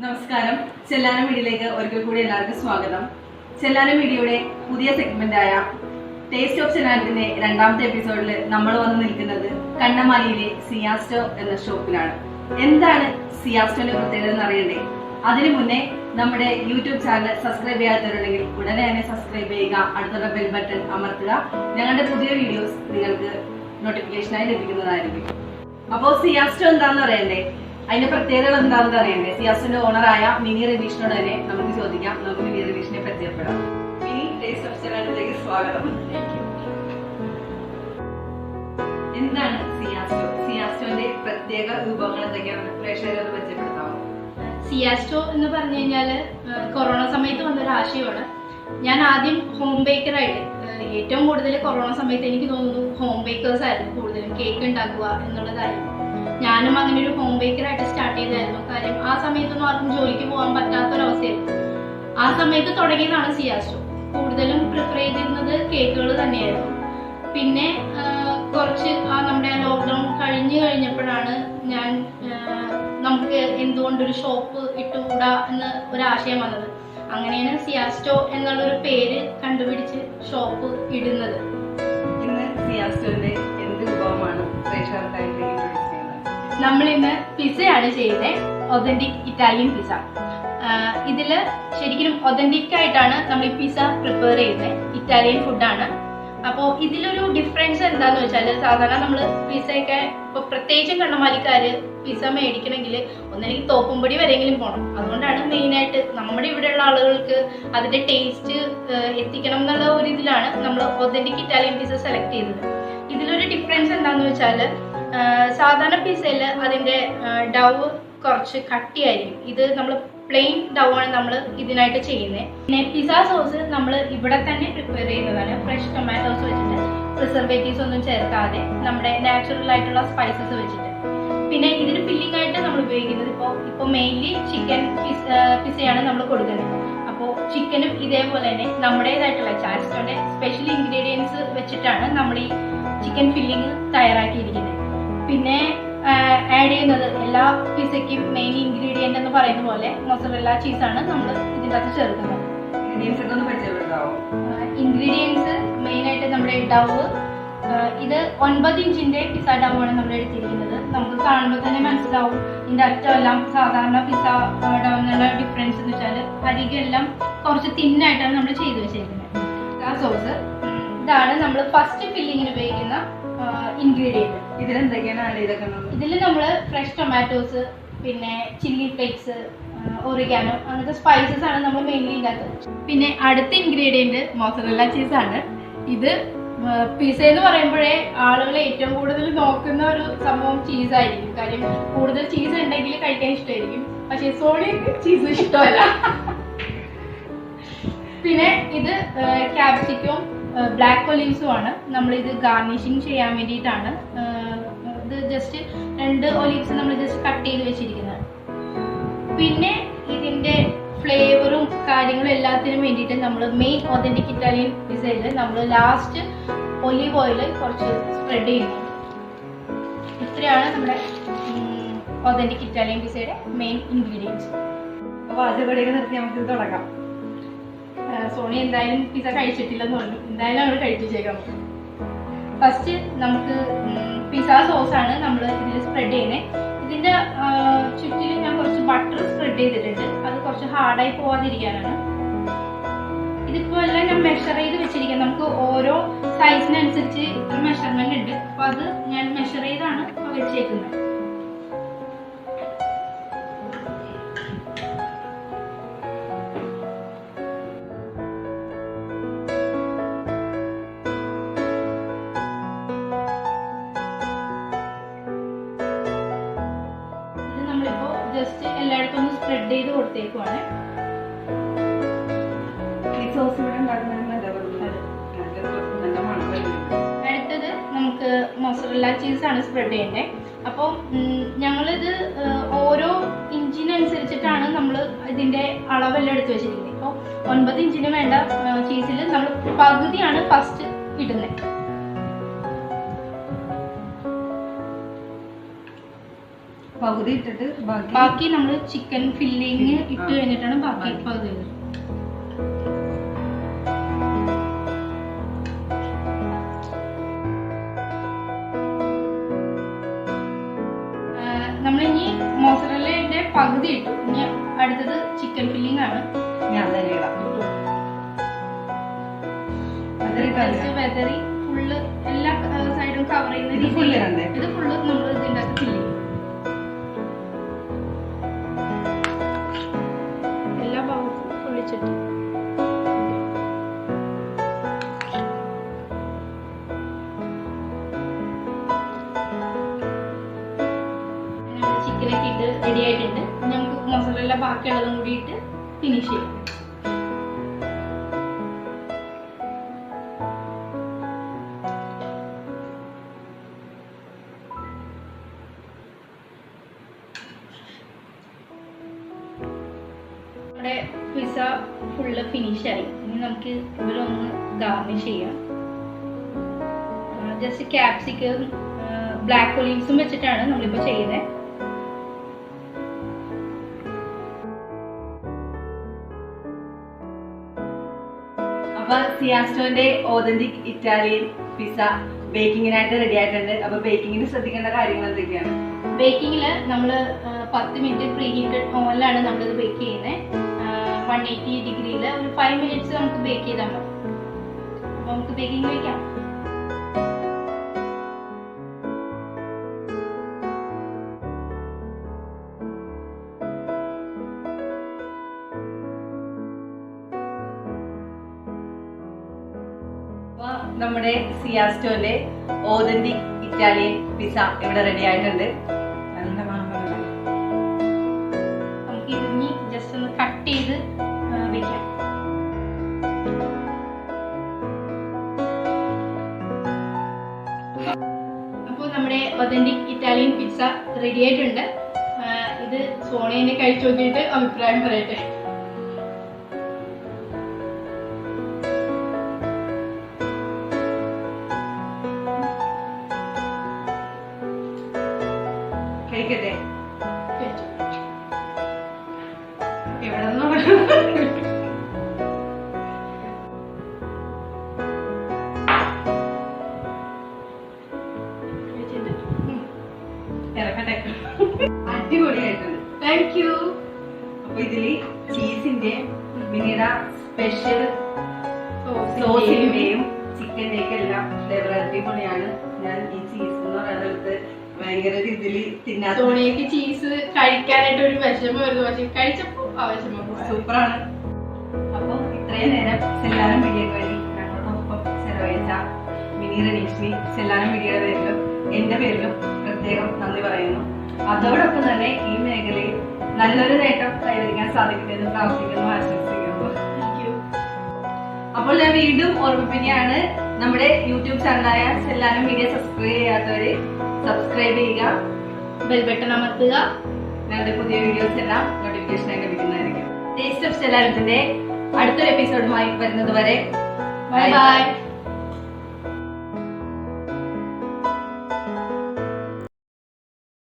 നമസ്കാരം. ചെല്ലാന മീഡിയയിലേക്ക് ഒരിക്കൽ കൂടി എല്ലാവർക്കും സ്വാഗതം. ചെല്ലാന മീഡിയയുടെ പുതിയ സെഗ്മെന്റായ ടേസ്റ്റ് ഓഫ് ചെല്ലാനത്തിന്റെ രണ്ടാമത്തെ എപ്പിസോഡിൽ നമ്മൾ വന്ന് നിൽക്കുന്നത് കണ്ണമാലിയിലെ സിയാസ്റ്റോ എന്ന ഷോപ്പിലാണ്. എന്താണ് സിയാസ്റ്റോന്റെ പ്രത്യേകത എന്ന് അറിയണ്ടേ? അതിനു മുന്നേ നമ്മുടെ യൂട്യൂബ് ചാനൽ സബ്സ്ക്രൈബ് ചെയ്യാത്തവരുണ്ടെങ്കിൽ ഉടനെ തന്നെ സബ്സ്ക്രൈബ് ചെയ്യുക, അടുത്തുള്ള ബെൽ ബട്ടൺ അമർത്തുക. ഞങ്ങളുടെ പുതിയ വീഡിയോസ് നിങ്ങൾക്ക് നോട്ടിഫിക്കേഷനായി ലഭിക്കുന്നതായിരിക്കും. അപ്പോൾ സിയാസ്റ്റോ എന്താണെന്ന് അറിയണ്ടേ? അതിന്റെ പ്രത്യേകതകൾ എന്താണെന്ന് അറിയണ്ടേ? സിയാസ്റ്റോന്റെ ഓണറായ മിനി രവീഷിനോട് തന്നെ നമുക്ക് ചോദിക്കാം. നമുക്ക് മിനി രവീഷിനെ പരിചയപ്പെടാം. മിനി, ടേസ്റ്റ് ഓഫ് ചെല്ലാനത്തിലേക്ക് സ്വാഗതം. എന്താണ് സിയാസ്റ്റോ? സിയാസ്റ്റോന്റെ പ്രത്യേക വിഭവങ്ങൾ എന്തൊക്കെയാണ്? പ്രേക്ഷകരെ പരിചയപ്പെടുത്താമോ? സിയാസ്റ്റോ എന്ന് പറഞ്ഞു കഴിഞ്ഞാല് കൊറോണ സമയത്ത് വന്നൊരു ആശയമാണ്. ഞാൻ ആദ്യം ഹോം ബേക്കറായിട്ട്, ഏറ്റവും കൂടുതൽ കൊറോണ സമയത്ത് എനിക്ക് തോന്നുന്നു ഹോം ബേക്കേഴ്സ് ആയിരുന്നു കൂടുതലും കേക്ക് ഉണ്ടാക്കുക എന്നുള്ളതായിരുന്നു. ഞാനും അങ്ങനെ ഒരു ഹോം ബേക്കറായിട്ട് സ്റ്റാർട്ട് ചെയ്തായിരുന്നു. കാര്യം ആ സമയത്തൊന്നും ആർക്കും ജോലിക്ക് പോകാൻ പറ്റാത്തൊരവസ്ഥയായിരുന്നു. ആ സമയത്ത് തുടങ്ങിയതാണ് സിയാസ്റ്റോ. കൂടുതലും പ്രിഫർ ചെയ്തിരുന്നത് കേക്കുകൾ തന്നെയായിരുന്നു. പിന്നെ കുറച്ച് നമ്മുടെ ലോക്ക്ഡൗൺ കഴിഞ്ഞപ്പോഴാണ് ഞാൻ നമുക്ക് എന്തുകൊണ്ടൊരു ഷോപ്പ് ഇട്ടുകൂടാ എന്ന് ഒരാശയം വന്നത്. അങ്ങനെയാണ് സിയാസ്റ്റോ എന്നുള്ളൊരു പേര് കണ്ടുപിടിച്ച് ഷോപ്പ് ഇടുന്നത്. ഇന്ന് സിയാസ്റ്റോന്റെ എന്ത് വിഭവമാണ് പ്രേക്ഷകർക്കായി ഇൻട്രൊഡ്യൂസ് ചെയ്യുന്നത്? നമ്മളിന്ന് പിസയാണ് ചെയ്യുന്നത്, ഒതന്റിക് ഇറ്റാലിയൻ പിസ. ഇതില് ശരിക്കും ഒതന്റിക് ആയിട്ടാണ് നമ്മൾ ഈ പിസ പ്രിപ്പയർ ചെയ്യുന്നത്. ഇറ്റാലിയൻ ഫുഡാണ്. അപ്പോൾ ഇതിലൊരു ഡിഫറൻസ് എന്താന്ന് വെച്ചാൽ, സാധാരണ നമ്മൾ പിസയൊക്കെ ഇപ്പൊ പ്രത്യേകിച്ചും കണ്ണമാലിക്കാര് പിസ മേടിക്കണമെങ്കിൽ ഒന്നെങ്കിൽ തോപ്പുംപടി വരെയെങ്കിലും പോകണം. അതുകൊണ്ടാണ് മെയിനായിട്ട് നമ്മുടെ ഇവിടെയുള്ള ആളുകൾക്ക് അതിന്റെ ടേസ്റ്റ് എത്തിക്കണം എന്നുള്ള ഒരു ഇതിലാണ് നമ്മൾ ഒതന്റിക് ഇറ്റാലിയൻ പിസ സെലക്ട് ചെയ്തത്. ഇതിലൊരു ഡിഫറൻസ് എന്താന്ന് വെച്ചാൽ, സാധാരണ പിസയില് അതിന്റെ ഡവ് കുറച്ച് കട്ടിയായിരിക്കും. ഇത് നമ്മൾ പ്ലെയിൻ ഡവ് ആണ് നമ്മൾ ഇതിനായിട്ട് ചെയ്യുന്നത്. പിന്നെ പിസ സോസ് നമ്മൾ ഇവിടെ തന്നെ പ്രിപ്പയർ ചെയ്യുന്നതാണ്. ഫ്രഷ് ടൊമാറ്റോസ് വെച്ചിട്ട്, പ്രിസർവേറ്റീവ്സ് ഒന്നും ചേർക്കാതെ നമ്മുടെ നാച്ചുറൽ ആയിട്ടുള്ള സ്പൈസസ് വെച്ചിട്ട്. പിന്നെ ഇതിന് ഫില്ലിംഗ് ആയിട്ട് നമ്മൾ ഉപയോഗിക്കുന്നത് ഇപ്പോൾ മെയിൻലി ചിക്കൻ പിസയാണ് നമ്മൾ കൊടുക്കുന്നത്. അപ്പോൾ ചിക്കനും ഇതേപോലെ തന്നെ നമ്മുടേതായിട്ടുള്ള ചാസ്റ്റോന്റെ സ്പെഷ്യൽ ഇൻഗ്രീഡിയൻസ് വെച്ചിട്ടാണ് നമ്മൾ ഈ ചിക്കൻ ഫില്ലിംഗ് തയ്യാറാക്കിയിരിക്കുന്നത്. പിന്നെ ആഡ് ചെയ്യുന്നത് എല്ലാ പിസയ്ക്കും മെയിൻ ഇൻഗ്രീഡിയന്റ് എന്ന് പറയുന്ന പോലെ മൊസറല്ല ചീസാണ് നമ്മൾ ഇതിൻ്റെ അകത്ത് ചേർക്കുന്നത്. ഇൻഗ്രീഡിയൻസ് മെയിനായിട്ട് നമ്മുടെ ഡവ്, ഇത് 9 ഇഞ്ചിന്റെ പിസ ഡവ് ആണ് നമ്മൾ എടുത്തിരിക്കുന്നത്. നമുക്ക് കാണുമ്പോൾ തന്നെ മനസ്സിലാവും ഇതിന്റെ അറ്റമെല്ലാം സാധാരണ പിസ ഡവിനുള്ള ഡിഫറൻസ് എന്ന് വെച്ചാൽ അരികെല്ലാം കുറച്ച് തിന്നായിട്ടാണ് നമ്മൾ ചെയ്തു വെച്ചിരിക്കുന്നത്. പിസ സോസ് ഇതാണ് നമ്മൾ ഫസ്റ്റ് ഫില്ലിങ്ങിന് ഉപയോഗിക്കുന്ന ഇൻഗ്രീഡിയന്റ്. ഇതിലെന്തൊക്കെയാണ് ആഡ് ചെയ്തേക്കുന്നത്? ഇതിൽ നമ്മൾ ഫ്രഷ് ടൊമാറ്റോസ്, പിന്നെ ചില്ലി ഫ്ലേക്സ്, ഒറിഗാനോ അങ്ങനത്തെ സ്പൈസസ് ആണ് നമ്മൾ മെയിൻലി ഉണ്ടാക്കുന്നത്. പിന്നെ അടുത്ത ഇൻഗ്രീഡിയന്റ് മോസറല്ല ചീസാണ്. ഇത് പിസ എന്ന് പറയുമ്പോഴേ ആളുകൾ ഏറ്റവും കൂടുതൽ നോക്കുന്ന ഒരു സംഭവം ചീസായിരിക്കും. കാര്യം കൂടുതൽ ചീസ് ഉണ്ടെങ്കിൽ കഴിക്കാൻ ഇഷ്ടമായിരിക്കും. പക്ഷേ സോണിക്ക് ചീസ് ഇഷ്ടമല്ല. പിന്നെ ഇത് ക്യാപ്സിക്കം, ബ്ലാക്ക് ഒലീവ്സും ആണ്. നമ്മളിത് ഗാർണിഷിങ് ചെയ്യാൻ വേണ്ടിയിട്ടാണ്. ഇത് ജസ്റ്റ് 2 ഒലീവ്സ് നമ്മൾ ജസ്റ്റ് കട്ട് ചെയ്ത് വെച്ചിരിക്കുന്നത്. പിന്നെ ഇതിന്റെ ഫ്ലേവറും കാര്യങ്ങളും എല്ലാത്തിനും വേണ്ടിയിട്ട് നമ്മൾ മെയിൻ ഒതന്റിക് ഇറ്റാലിയൻ പിസയിൽ നമ്മൾ ലാസ്റ്റ് ഒലീവ് ഓയിൽ കുറച്ച് സ്പ്രെഡ് ചെയ്യുന്നു. ഇത്രയാണ് നമ്മുടെ ഒതന്റിക് ഇറ്റാലിയൻ പിസയുടെ മെയിൻ ഇൻഗ്രീഡിയൻസ്. അപ്പോൾ അതുകൂടെയൊക്കെ നിർത്തി നമുക്ക് തുടങ്ങാം. സോണി എന്തായാലും പിസ കഴിച്ചിട്ടില്ലെന്ന് പറഞ്ഞു. എന്തായാലും നമ്മൾ കഴിപ്പിച്ചേക്കാം. ഫസ്റ്റ് നമുക്ക് പിസ സോസാണ് നമ്മൾ ഇതിൽ സ്പ്രെഡ് ചെയ്യുന്നത്. ഇതിന്റെ ചുറ്റിലും ഞാൻ കുറച്ച് ബട്ടർ സ്പ്രെഡ് ചെയ്തിട്ടുണ്ട്. അത് കുറച്ച് ഹാർഡായി പോവാതിരിക്കാനാണ്. ഇതിപ്പോ എല്ലാം ഞാൻ മെഷർ ചെയ്ത് വെച്ചിരിക്കുന്നത്. നമുക്ക് ഓരോ സൈസിനനുസരിച്ച് ഇത്ര മെഷർമെന്റ് ഉണ്ട്. അപ്പൊ അത് ഞാൻ മെഷർ ചെയ്താണ് വെച്ചേക്കുന്നത്. ജസ്റ്റ് എല്ലായിടത്തും ഒന്ന് സ്പ്രെഡ് ചെയ്ത് കൊടുത്തേക്കുവാണ്. അടുത്തത് നമുക്ക് മൊസറല്ല ചീസാണ് സ്പ്രെഡ് ചെയ്യേണ്ടത്. അപ്പോൾ ഞങ്ങളിത് ഓരോ ഇഞ്ചിനനുസരിച്ചിട്ടാണ് നമ്മൾ ഇതിന്റെ അളവെല്ലാം എടുത്ത് വെച്ചിരിക്കുന്നത്. ഇപ്പോൾ 9 ഇഞ്ചിന് വേണ്ട ചീസിൽ നമ്മൾ പകുതിയാണ് ഫസ്റ്റ് ഇടുന്നത്. പകുതി ഇട്ടിട്ട് ബാക്കി നമ്മൾ ചിക്കൻ ഫില്ലിങ് ഇട്ട് കഴിഞ്ഞിട്ടാണ് ബാക്കി പകുതി ഇടുന്നത്. നമ്മളിനി മോസറല്ലയുടെ പകുതി ഇട്ടു. ഇനി അടുത്തത് ചിക്കൻ ഫില്ലിംഗ് ആണ്. ഞാൻ തന്നെ ഇടാം. വെതറി ഫുള്ള് എല്ലാ സൈഡും കവർ ചെയ്യുന്ന രീതിയിൽ ഇത് ഫുള്ള് നമ്മൾ ഇതിൻ്റെ അകത്ത് ഫില്ല് ചെയ്യും. എല്ലാ ഭാഗത്തും ഒഴിച്ചിട്ട് ചിക്കനൊക്കെ ഇട്ട് റെഡി ആയിട്ടുണ്ട്. നമുക്ക് മസാല ബാക്കിയുള്ളതും കൂടി ഇട്ട് ഫിനിഷ് ചെയ്യാം. നമ്മുടെ പിസ്സ ഫുള്ള് ഫിനിഷായി. ഇനി നമുക്ക് ഇവരൊന്ന് ഗാർണിഷ് ചെയ്യാം. ജസ്റ്റ് ക്യാപ്സിക്കം ബ്ലാക്ക് ഒലീവ്സും വെച്ചിട്ടാണ് നമ്മളിപ്പോൾ ചെയ്യുന്നത്. അപ്പൊ സിയാസ്റ്റോന്റെ ഓതന്റിക് ഇറ്റാലിയൻ പിസ്സ ബേക്കിങ്ങിനായിട്ട് റെഡി ആയിട്ടുണ്ട്. അപ്പൊ ബേക്കിങ്ങിന് ശ്രദ്ധിക്കേണ്ട കാര്യങ്ങൾ എന്തൊക്കെയാണ്? ബേക്കിങ്ങില് നമ്മൾ 10 മിനിറ്റ് പ്രീ ഹീറ്റഡ് ഓവനിലാണ് നമ്മളിത് ബേക്ക് ചെയ്യുന്നത്. 180 ഡിഗ്രിയിൽ ഒരു 5 മിനിറ്റ്സ് നമുക്ക് ബേക്ക് ചെയ്താൽ മതി. അപ്പൊ നമുക്ക് ബേക്കിംഗ് വയ്ക്കാം. നമ്മുടെ സിയാസ്റ്റോന്റെ ഓതന്റിക് ഇറ്റാലിയൻ പിസ്സ ഇവിടെ റെഡി ആയിട്ടുണ്ട്. നല്ല മണമാണ്. നമുക്ക് ഇതിനി ജസ്റ്റ് ഒന്ന് കട്ട് ചെയ്ത് വെക്കാം. അപ്പോൾ നമ്മുടെ ഒതന്റിക് ഇറ്റാലിയൻ പിസ്സ റെഡി ആയിട്ടുണ്ട്. ഇത് സോണിയെ കഴിച്ചു നോക്കിയിട്ട് അഭിപ്രായം പറയട്ടെ. കഴിക്കട്ടെ. ഇവിടെ ഇറക്കട്ടെ. അടിപൊളിയായിട്ടുണ്ട്. Thank you. അപ്പൊ ഇതില് ചീസിന്റെ പിന്നീട് സ്പെഷ്യൽ സോസിന്റെയും ചിക്കന്റെയും എല്ലാം ഫ്ലേവർ അടിപൊളിയാണ്. ഞാൻ ഈ ചീസ് എന്ന് പറയുന്നത് ഭയങ്കര രീതിയിൽ തിന്നാത്ത സോണിയക്ക് ചീസ് കഴിക്കാനായിട്ട് ഒരു വിഷമം വരുന്നു. പക്ഷെ കഴിച്ചപ്പോ ആ വിഷമം സൂപ്പറാണ്. അപ്പൊ ഇത്രയും നേരം സെല്ലാനം മീഡിയക്ക് വേണ്ടി ഞങ്ങളോടൊപ്പം ചെലവഴിച്ച മിനി റനീഷിനി സെല്ലാനം മീഡിയയുടെ പേരിലും എന്റെ പേരിലും പ്രത്യേകം നന്ദി പറയുന്നു. അതോടൊപ്പം തന്നെ ഈ മേഖലയിൽ നല്ലൊരു നേട്ടം കൈവരിക്കാൻ സാധിക്കട്ടെ എന്ന് പ്രാർത്ഥിക്കുന്നു, ആശംസിക്കുന്നു. അപ്പോൾ ഞാൻ വീണ്ടും ഓർമ്മിപ്പിക്കുകയാണ്, നമ്മുടെ യൂട്യൂബ് ചാനലായ സെല്ലാനം മീഡിയ സബ്സ്ക്രൈബ് ചെയ്യാത്തവര് സബ്സ്ക്രൈബ് ചെയ്യുക, ബെൽ ബട്ടൺ അമർത്തുക. ഞങ്ങളുടെ പുതിയ വീഡിയോസ് എല്ലാം നോട്ടിഫിക്കേഷനായി ലഭിക്കുന്നതായിരിക്കും. ടേസ്റ്റ് ഓഫ് സെല്ലാനത്തിന്റെ അടുത്തൊരു എപ്പിസോഡുമായി വരുന്നത് വരെ ബൈ ബൈ.